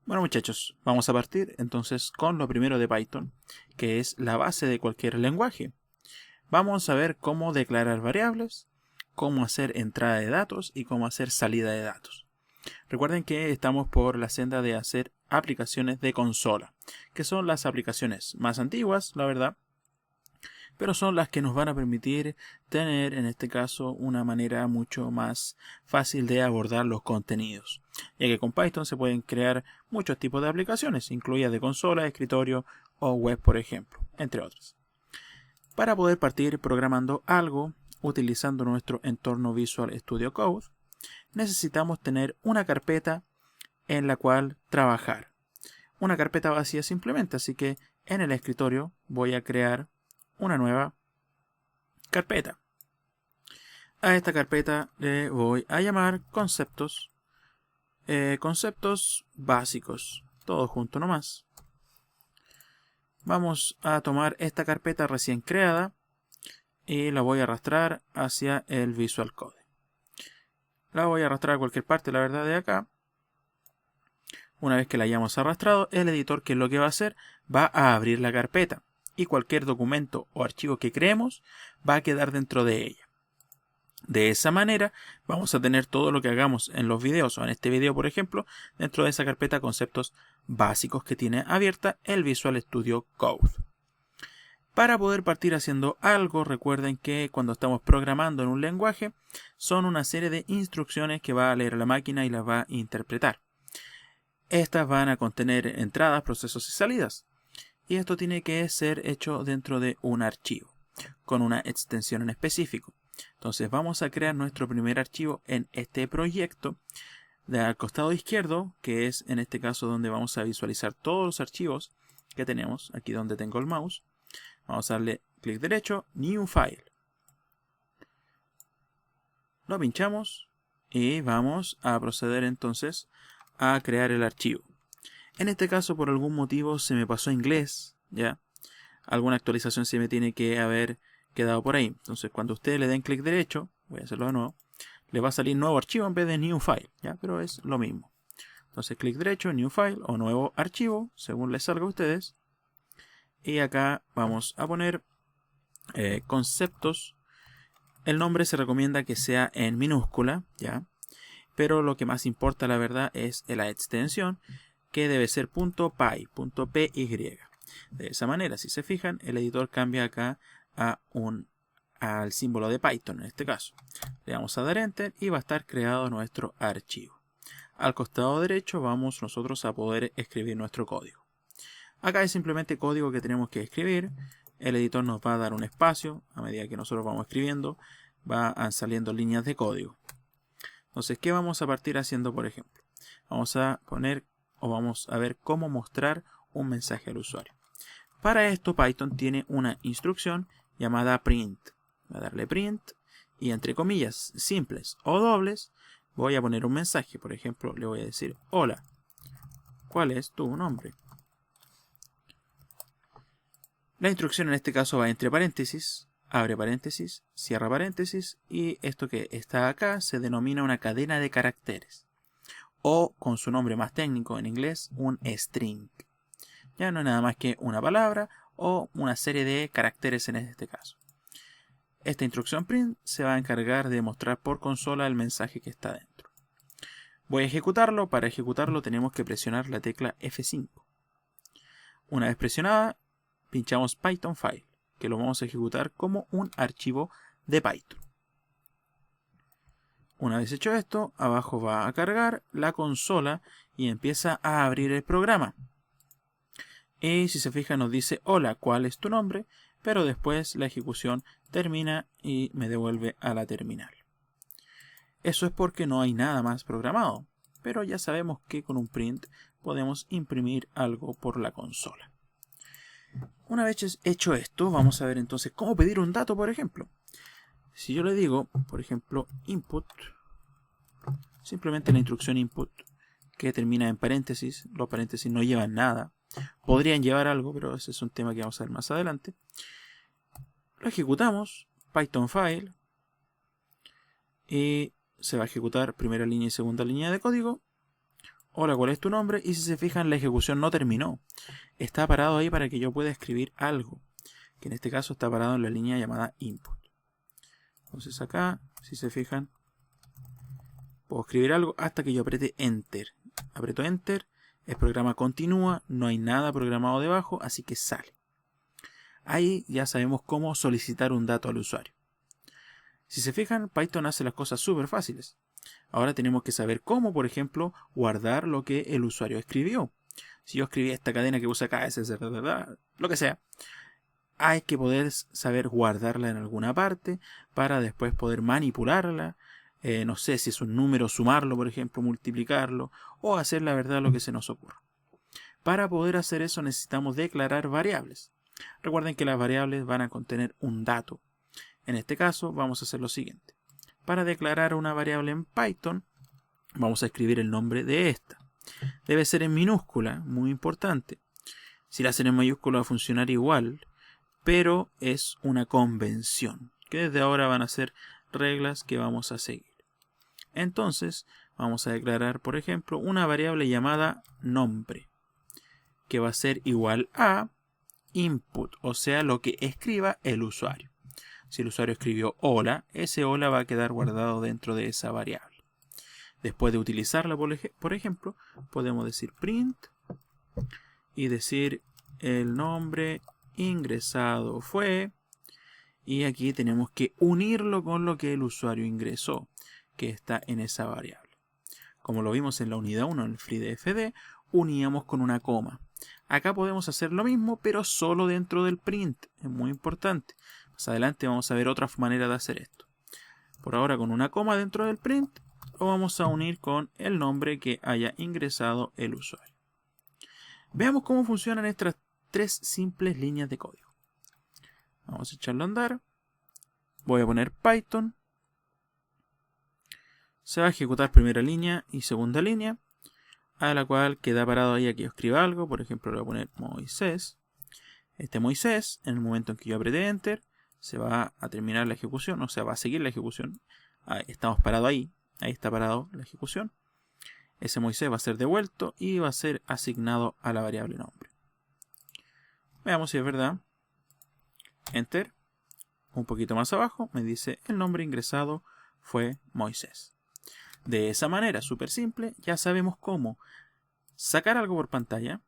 Bueno muchachos, vamos a partir entonces con lo primero de Python, que es la base de cualquier lenguaje. Vamos a ver cómo declarar variables, cómo hacer entrada de datos y cómo hacer salida de datos. Recuerden que estamos por la senda de hacer aplicaciones de consola, que son las aplicaciones más antiguas, la verdad, pero son las que nos van a permitir tener, en este caso, una manera mucho más fácil de abordar los contenidos, ya que con Python se pueden crear muchos tipos de aplicaciones, incluidas de consola, escritorio o web, por ejemplo, entre otras. Para poder partir programando algo utilizando nuestro entorno Visual Studio Code, necesitamos tener una carpeta en la cual trabajar. Una carpeta vacía simplemente, así que en el escritorio voy a crear una nueva carpeta. A esta carpeta le voy a llamar conceptos, conceptos básicos, todo junto nomás. Vamos a tomar esta carpeta recién creada y la voy a arrastrar hacia el Visual Code. La voy a arrastrar a cualquier parte, la verdad, de acá. Una vez que la hayamos arrastrado, el editor, ¿qué es lo que va a hacer? Va a abrir la carpeta y cualquier documento o archivo que creemos va a quedar dentro de ella. De esa manera vamos a tener todo lo que hagamos en los videos o en este video, por ejemplo, dentro de esa carpeta conceptos básicos que tiene abierta el Visual Studio Code. Para poder partir haciendo algo, recuerden que cuando estamos programando en un lenguaje son una serie de instrucciones que va a leer la máquina y las va a interpretar. Estas van a contener entradas, procesos y salidas. Y esto tiene que ser hecho dentro de un archivo, con una extensión en específico. Entonces vamos a crear nuestro primer archivo en este proyecto. Al costado izquierdo, que es en este caso donde vamos a visualizar todos los archivos que tenemos, aquí donde tengo el mouse, vamos a darle clic derecho, New File. Lo pinchamos y vamos a proceder entonces a crear el archivo. En este caso, por algún motivo, se me pasó a inglés, ¿ya? Alguna actualización se me tiene que haber quedado por ahí. Entonces, cuando ustedes le den clic derecho, voy a hacerlo de nuevo, le va a salir nuevo archivo en vez de New File, ¿ya? Pero es lo mismo. Entonces, clic derecho, New File o nuevo archivo, según les salga a ustedes. Y acá vamos a poner conceptos. El nombre se recomienda que sea en minúscula, ¿ya? Pero lo que más importa, la verdad, es la extensión, que debe ser .py. De esa manera, si se fijan, el editor cambia acá al símbolo de Python en este caso. Le vamos a dar Enter y va a estar creado nuestro archivo. Al costado derecho vamos nosotros a poder escribir nuestro código. Acá es simplemente código que tenemos que escribir. El editor nos va a dar un espacio. A medida que nosotros vamos escribiendo, van saliendo líneas de código. Entonces, ¿qué vamos a partir haciendo, por ejemplo? Vamos a poner o vamos a ver cómo mostrar un mensaje al usuario. Para esto, Python tiene una instrucción llamada print. Voy a darle print y entre comillas simples o dobles voy a poner un mensaje. Por ejemplo, le voy a decir, hola, ¿cuál es tu nombre? La instrucción en este caso va entre paréntesis, abre paréntesis, cierra paréntesis y esto que está acá se denomina una cadena de caracteres o con su nombre más técnico en inglés un string. Ya no es nada más que una palabra o una serie de caracteres en este caso. Esta instrucción print se va a encargar de mostrar por consola el mensaje que está dentro. Voy a ejecutarlo. Para ejecutarlo tenemos que presionar la tecla F5. Una vez presionada, pinchamos Python File, que lo vamos a ejecutar como un archivo de Python. Una vez hecho esto, abajo va a cargar la consola y empieza a abrir el programa. Y si se fija nos dice, hola, ¿cuál es tu nombre? Pero después la ejecución termina y me devuelve a la terminal. Eso es porque no hay nada más programado, pero ya sabemos que con un print podemos imprimir algo por la consola. Una vez hecho esto, vamos a ver entonces cómo pedir un dato, por ejemplo. Si yo le digo, por ejemplo, input, simplemente la instrucción input, que termina en paréntesis, los paréntesis no llevan nada, podrían llevar algo, pero ese es un tema que vamos a ver más adelante. Lo ejecutamos, Python File, y se va a ejecutar primera línea y segunda línea de código. hola, ¿cuál es tu nombre? Y si se fijan, la ejecución no terminó. Está parado ahí para que yo pueda escribir algo, que en este caso está parado en la línea llamada input. Entonces acá, si se fijan, puedo escribir algo hasta que yo apriete enter. Aprieto enter, el programa continúa, no hay nada programado debajo, así que sale. Ahí ya sabemos cómo solicitar un dato al usuario. Si se fijan, Python hace las cosas súper fáciles. Ahora tenemos que saber cómo, por ejemplo, guardar lo que el usuario escribió. Si yo escribí esta cadena que usa acá, lo que sea, hay que poder saber guardarla en alguna parte para después poder manipularla. No sé si es un número, sumarlo, por ejemplo, multiplicarlo o hacer la verdad lo que se nos ocurra. Para poder hacer eso necesitamos declarar variables. Recuerden que las variables van a contener un dato. En este caso vamos a hacer lo siguiente. Para declarar una variable en Python, vamos a escribir el nombre de esta. Debe ser en minúscula, muy importante. Si la hacen en mayúscula va a funcionar igual, pero es una convención, que desde ahora van a ser reglas que vamos a seguir. Entonces, vamos a declarar, por ejemplo, una variable llamada nombre, que va a ser igual a input, o sea, lo que escriba el usuario. Si el usuario escribió hola, ese hola va a quedar guardado dentro de esa variable. Después de utilizarla, por ejemplo, podemos decir print y decir el nombre ingresado fue, y aquí tenemos que unirlo con lo que el usuario ingresó, que está en esa variable. Como lo vimos en la unidad 1, en el FreeDFD, uníamos con una coma. Acá podemos hacer lo mismo, pero solo dentro del print. Es muy importante. Más adelante vamos a ver otra manera de hacer esto. Por ahora, con una coma dentro del print, lo vamos a unir con el nombre que haya ingresado el usuario. Veamos cómo funcionan estas tres simples líneas de código. Vamos a echarlo a andar. Voy a poner Python. Se va a ejecutar primera línea y segunda línea, a la cual queda parado ahí a que yo escriba algo. Por ejemplo, le voy a poner Moisés. Este Moisés, en el momento en que yo apriete Enter, se va a terminar la ejecución, o sea, va a seguir la ejecución. Estamos parados ahí. Ahí está parado la ejecución. Ese Moisés va a ser devuelto y va a ser asignado a la variable nombre. Veamos si es verdad. Enter. Un poquito más abajo me dice el nombre ingresado fue Moisés. De esa manera, súper simple, ya sabemos cómo sacar algo por pantalla,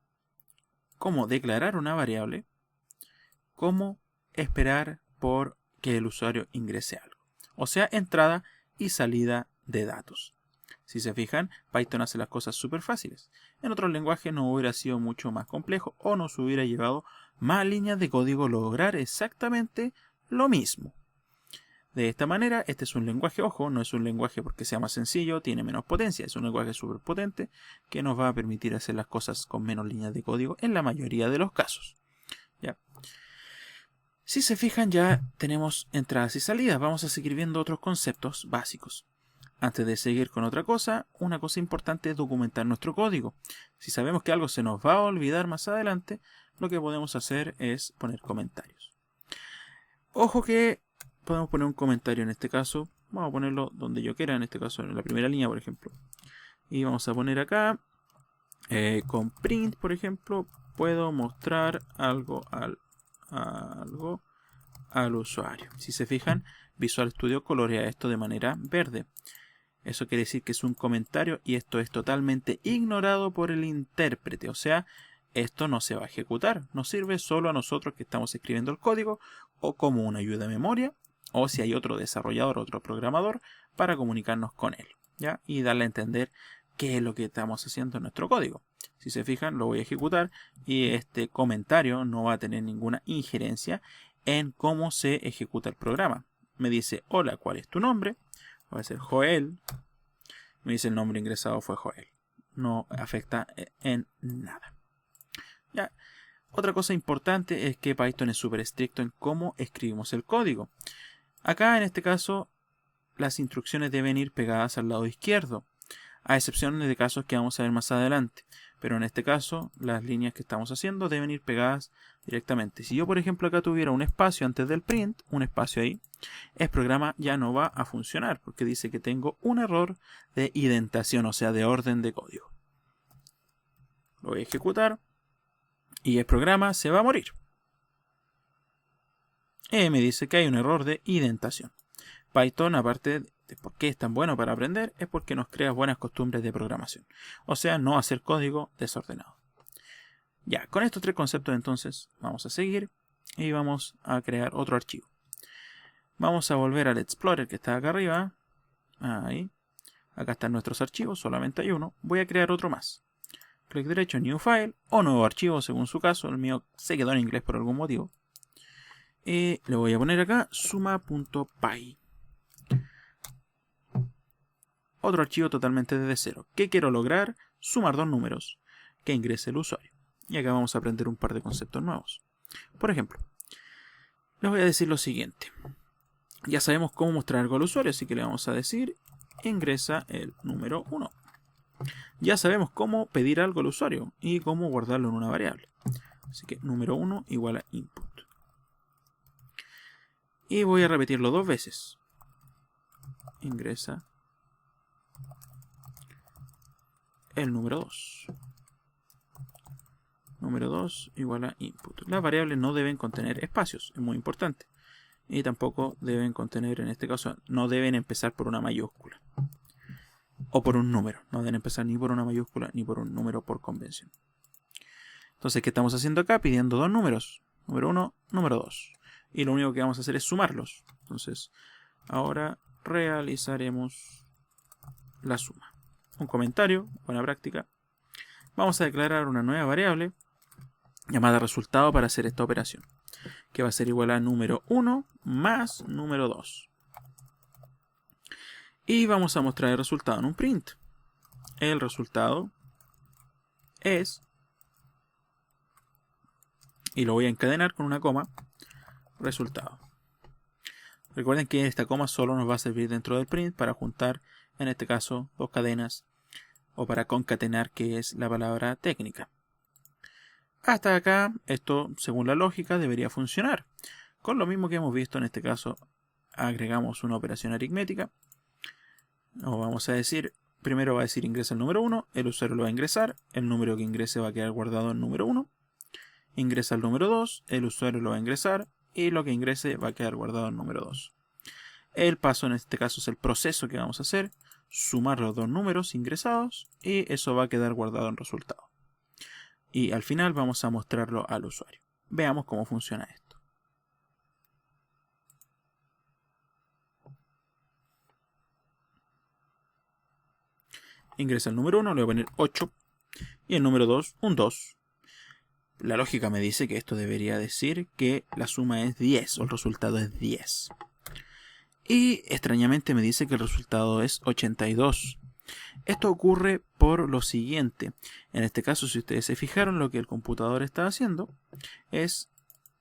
cómo declarar una variable, cómo esperar por que el usuario ingrese algo. O sea, entrada y salida de datos. Si se fijan, Python hace las cosas súper fáciles. En otros lenguajes no hubiera sido mucho más complejo o nos hubiera llevado más líneas de código lograr exactamente lo mismo. De esta manera, este es un lenguaje, ojo, no es un lenguaje porque sea más sencillo, tiene menos potencia, es un lenguaje súper potente que nos va a permitir hacer las cosas con menos líneas de código en la mayoría de los casos. ¿Ya? Si se fijan, ya tenemos entradas y salidas. Vamos a seguir viendo otros conceptos básicos. Antes de seguir con otra cosa, una cosa importante es documentar nuestro código. Si sabemos que algo se nos va a olvidar más adelante, lo que podemos hacer es poner comentarios. Ojo que podemos poner un comentario en este caso. Vamos a ponerlo donde yo quiera, en este caso en la primera línea, por ejemplo. Y vamos a poner acá, con print, por ejemplo, puedo mostrar algo al usuario. Si se fijan, Visual Studio colorea esto de manera verde. Eso quiere decir que es un comentario y esto es totalmente ignorado por el intérprete. O sea, esto no se va a ejecutar. Nos sirve solo a nosotros que estamos escribiendo el código o como una ayuda de memoria o si hay otro desarrollador, otro programador para comunicarnos con él, ¿ya? Y darle a entender qué es lo que estamos haciendo en nuestro código. Si se fijan, lo voy a ejecutar y este comentario no va a tener ninguna injerencia en cómo se ejecuta el programa. Me dice, hola, ¿cuál es tu nombre? Va a ser Joel. Me dice el nombre ingresado fue Joel. No afecta en nada. ¿Ya? Otra cosa importante es que Python es súper estricto en cómo escribimos el código. Acá en este caso las instrucciones deben ir pegadas al lado izquierdo, a excepción de casos que vamos a ver más adelante. Pero en este caso las líneas que estamos haciendo deben ir pegadas directamente. Si yo por ejemplo acá tuviera un espacio antes del print, un espacio ahí, el programa ya no va a funcionar porque dice que tengo un error de indentación, o sea de orden de código. Lo voy a ejecutar y el programa se va a morir. Me dice que hay un error de indentación. Python, aparte de por qué es tan bueno para aprender, es porque nos crea buenas costumbres de programación. O sea, no hacer código desordenado. Ya, con estos 3 conceptos entonces vamos a seguir y vamos a crear otro archivo. Vamos a volver al Explorer que está acá arriba. Ahí. Acá están nuestros archivos, solamente hay uno. Voy a crear otro más. Clic derecho, New File o Nuevo Archivo según su caso. El mío se quedó en inglés por algún motivo. Y le voy a poner acá suma.py. Otro archivo totalmente desde cero. ¿Qué quiero lograr? Sumar 2 números que ingrese el usuario. Y acá vamos a aprender un par de conceptos nuevos. Por ejemplo, les voy a decir lo siguiente. Ya sabemos cómo mostrar algo al usuario, así que le vamos a decir ingresa el número 1. Ya sabemos cómo pedir algo al usuario y cómo guardarlo en una variable. Así que número 1 igual a input. Y voy a repetirlo 2 veces. Ingresa el número 2. Número 2 igual a input. Las variables no deben contener espacios, es muy importante. Y tampoco deben contener, en este caso, no deben empezar por una mayúscula. O por un número. No deben empezar ni por una mayúscula ni por un número por convención. Entonces, ¿qué estamos haciendo acá? Pidiendo 2 números. Número 1, número 2. Y lo único que vamos a hacer es sumarlos. Entonces, ahora realizaremos la suma. Un comentario, buena práctica. Vamos a declarar una nueva variable llamada resultado para hacer esta operación, que va a ser igual a número 1 más número 2. Y vamos a mostrar el resultado en un print. El resultado es, y lo voy a encadenar con una coma, resultado. Recuerden que esta coma solo nos va a servir dentro del print para juntar, en este caso, 2 cadenas, o para concatenar, que es la palabra técnica. Hasta acá, esto, según la lógica, debería funcionar. Con lo mismo que hemos visto en este caso, agregamos una operación aritmética. O vamos a decir, primero va a decir ingresa el número 1, el usuario lo va a ingresar, el número que ingrese va a quedar guardado en número 1. Ingresa el número 2, el usuario lo va a ingresar y lo que ingrese va a quedar guardado en número 2. El paso en este caso es el proceso que vamos a hacer, sumar los 2 números ingresados y eso va a quedar guardado en resultado. Y al final vamos a mostrarlo al usuario. Veamos cómo funciona esto. Ingresa el número 1, le voy a poner 8 y el número 2, un 2. La lógica me dice que esto debería decir que la suma es 10 o el resultado es 10. Y extrañamente me dice que el resultado es 82. Esto ocurre por lo siguiente. En este caso, si ustedes se fijaron, lo que el computador está haciendo es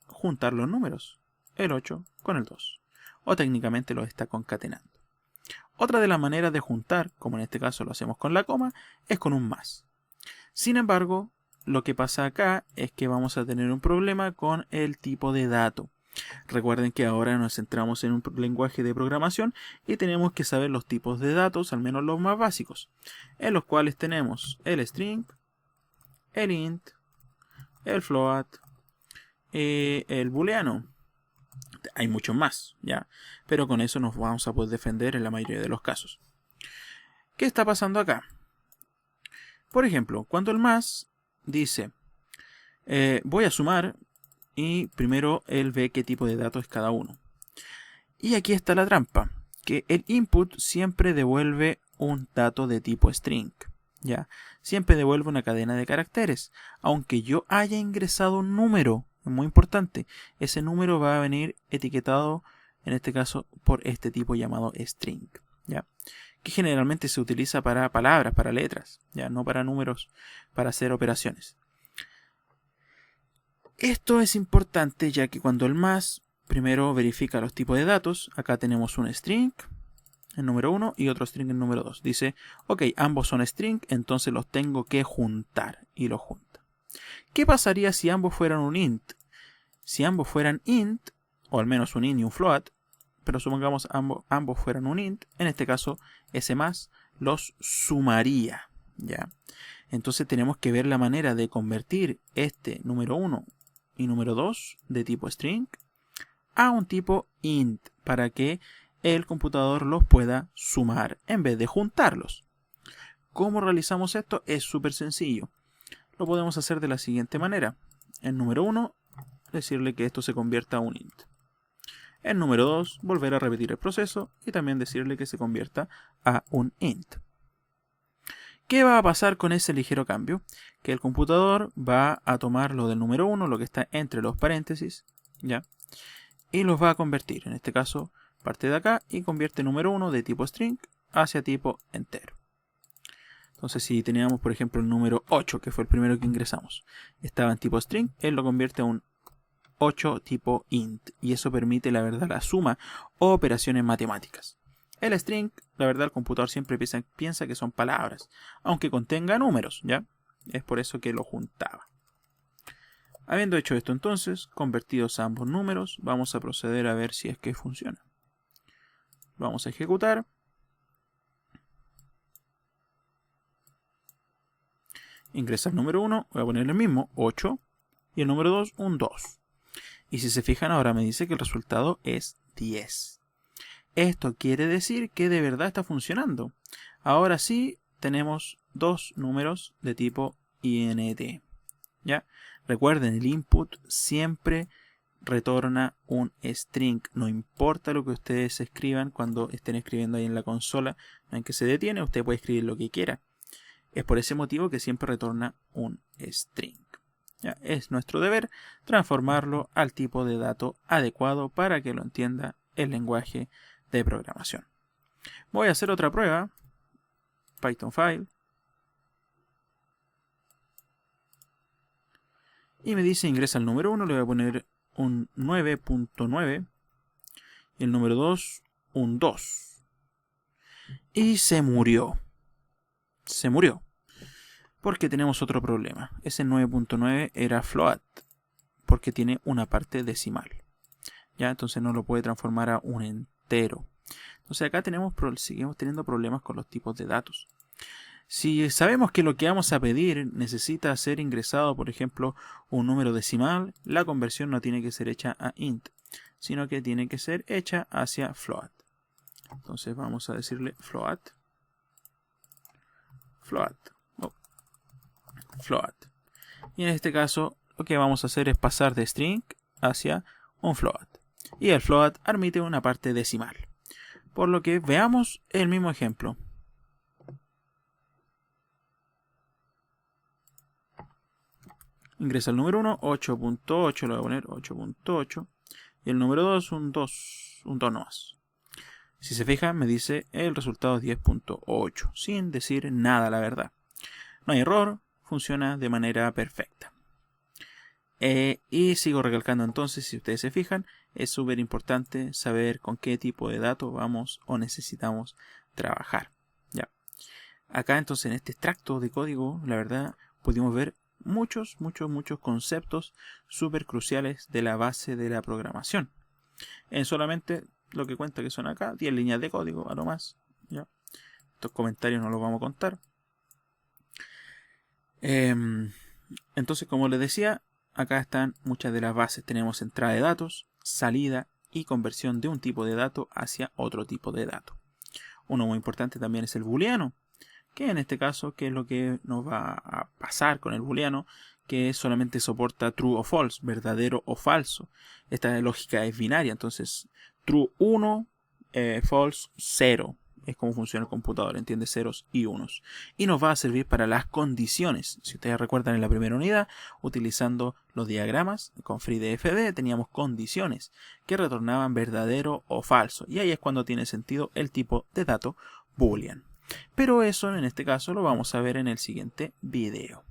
juntar los números, el 8 con el 2. O técnicamente lo está concatenando. Otra de las maneras de juntar, como en este caso lo hacemos con la coma, es con un más. Sin embargo, lo que pasa acá es que vamos a tener un problema con el tipo de dato. Recuerden que ahora nos centramos en un lenguaje de programación y tenemos que saber los tipos de datos, al menos los más básicos, en los cuales tenemos el string, el int, el float, el booleano. Hay muchos más, ¿ya? Pero con eso nos vamos a poder defender en la mayoría de los casos. ¿Qué está pasando acá? Por ejemplo, cuando el más dice voy a sumar y primero él ve qué tipo de datos es cada uno. Y aquí está la trampa, que el input siempre devuelve un dato de tipo string, ¿ya? Siempre devuelve una cadena de caracteres, aunque yo haya ingresado un número. Es muy importante, ese número va a venir etiquetado, en este caso, por este tipo llamado string, ¿ya? Que generalmente se utiliza para palabras, para letras, ya no para números, para hacer operaciones. Esto es importante ya que cuando el más primero verifica los tipos de datos, acá tenemos un string, el número 1, y otro string, el número 2. Dice, ok, ambos son string, entonces los tengo que juntar, y los junta. ¿Qué pasaría si ambos fueran un int? Si ambos fueran int, o al menos un int y un float, pero supongamos ambos fueran un int, en este caso ese más los sumaría, ¿ya? Entonces tenemos que ver la manera de convertir este número 1 y número 2 de tipo string a un tipo int para que el computador los pueda sumar en vez de juntarlos. ¿Cómo realizamos esto? Es súper sencillo. Lo podemos hacer de la siguiente manera. En número 1, decirle que esto se convierta a un int. En número 2, volver a repetir el proceso y también decirle que se convierta a un int. ¿Qué va a pasar con ese ligero cambio? Que el computador va a tomar lo del número 1, lo que está entre los paréntesis, ¿ya? Y los va a convertir. En este caso, parte de acá y convierte número 1 de tipo string hacia tipo entero. Entonces, si teníamos, por ejemplo, el número 8, que fue el primero que ingresamos, estaba en tipo string, él lo convierte a un 8 tipo int. Y eso permite, la verdad, la suma o operaciones matemáticas. El string, la verdad, el computador siempre piensa que son palabras, aunque contenga números, ¿ya? Es por eso que lo juntaba. Habiendo hecho esto entonces, convertidos a ambos números, vamos a proceder a ver si es que funciona. Lo vamos a ejecutar. Ingresa el número 1, voy a poner el mismo, 8, y el número 2, un 2. Y si se fijan ahora me dice que el resultado es 10. Esto quiere decir que de verdad está funcionando. Ahora sí tenemos dos números de tipo int. ¿Ya? Recuerden, el input siempre retorna un string. No importa lo que ustedes escriban cuando estén escribiendo ahí en la consola en que se detiene, usted puede escribir lo que quiera. Es por ese motivo que siempre retorna un string. ¿Ya? Es nuestro deber transformarlo al tipo de dato adecuado para que lo entienda el lenguaje de programación. Voy a hacer otra prueba. Python file. Y me dice ingresa el número 1, le voy a poner un 9.9 y el número 2 un 2. Y se murió. Se murió. Porque tenemos otro problema. Ese 9.9 era float, porque tiene una parte decimal. ¿Ya? Entonces no lo puede transformar a un entero. Entonces acá seguimos teniendo problemas con los tipos de datos. Si sabemos que lo que vamos a pedir necesita ser ingresado, por ejemplo, un número decimal, la conversión no tiene que ser hecha a int, sino que tiene que ser hecha hacia float. Entonces vamos a decirle float. Y en este caso lo que vamos a hacer es pasar de string hacia un float. Y el float admite una parte decimal. Por lo que veamos el mismo ejemplo. Ingresa el número 1, 8.8, le voy a poner 8.8. Y el número 2, un 2 nomás. Si se fijan, me dice el resultado es 10.8, sin decir nada, la verdad. No hay error, funciona de manera perfecta. Y sigo recalcando entonces, si ustedes se fijan, es súper importante saber con qué tipo de datos vamos o necesitamos trabajar. ¿Ya? Acá entonces en este extracto de código, la verdad, pudimos ver muchos conceptos súper cruciales de la base de la programación. En solamente lo que cuenta que son acá 10 líneas de código a lo más. ¿Ya? Estos comentarios no los vamos a contar. Entonces, como les decía, acá están muchas de las bases. Tenemos entrada de datos, salida y conversión de un tipo de dato hacia otro tipo de dato. Uno muy importante también es el booleano, que en este caso, ¿qué es lo que nos va a pasar con el booleano? Que solamente soporta true o false, verdadero o falso. Esta lógica es binaria, entonces true 1, false 0. Es como funciona el computador, entiende ceros y unos. Y nos va a servir para las condiciones. Si ustedes recuerdan en la primera unidad, utilizando los diagramas con FreeDFD, teníamos condiciones que retornaban verdadero o falso. Y ahí es cuando tiene sentido el tipo de dato boolean. Pero eso en este caso lo vamos a ver en el siguiente video.